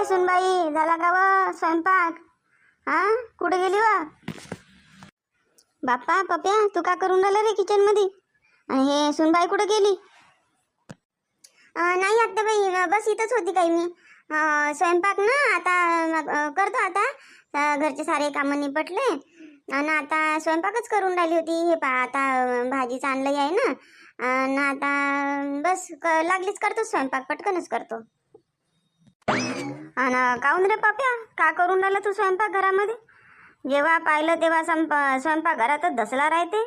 सुनबाई, झाला का व स्वयंपाक? हा, कुठे गेली वा? बाप्पा पप्या, तू का करून राहिला रे किचन मध्ये? आणि हे सुनबाई कुठे गेली? नाही आत्याबाई, बस इथंच होती काही मी. स्वयंपाक ना आता करतो आता. घरचे सारे कामं निपटले आणि आता स्वयंपाकच करून राहिली होती. हे पा आता भाजीचं आणलंही आहे ना. आणि आता बस लागलीच करतो स्वयंपाक, पटकनच करतो. आणि काहून रे पाप्या, का करून राहिला तू स्वयंपाक घरामध्ये? जेव्हा पाहिलं तेव्हा स्वयंपाक घरातच धसला राहते.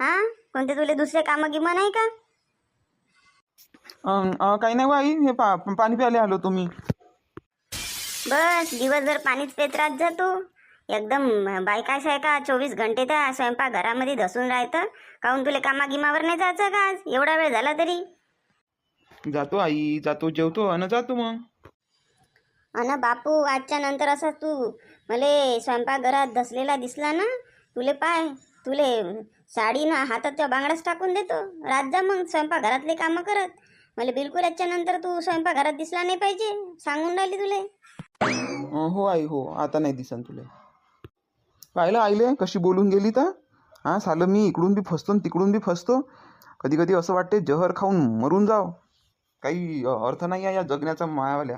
हा, कोणते तुले दुसरे कामं गिमं नाही का? काही नाही आई, हे पाणी प्यायला आलो तुम्ही. बस दिवसभर पाणीच पेत राहत जा तू. एकदम बायकाश आहे का? 24 घंटे त्या स्वयंपाक घरामध्ये धसून राहतं. काहून तुले कामागिमावर नाही जायचं का आज एवढा वेळ झाला तरी? जातो आई, जातो, जेवतो आणि जातो मग. अन बापू, आजच्या नंतर असं तू मले स्वयंपाकघरात धसलेला दिसला ना, तुले पाय, तुले साडीनं हातात त्या बांगड्याच टाकून देतो. रात जा मग स्वयंपाकघरातले कामं करत. मला बिलकुल आजच्या नंतर तू स्वयंपाकघरात दिसला नाही पाहिजे, सांगून राहिली तुले. हो आई, हो, आता नाही दिसन तुले. पाहिलं आईले कशी बोलून गेली तर. हा, सालं मी इकडून बी फसतो तिकडून बी फसतो. कधी कधी असं वाटते जहर खाऊन मरून जाव. काही अर्थ नाही आहे या जगण्याचा मायावाल्या.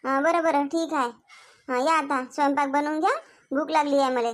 बरं बरं, ठीक आहे. या आता स्वयंपाक बनवून घ्या, भूक लागली आहे मला.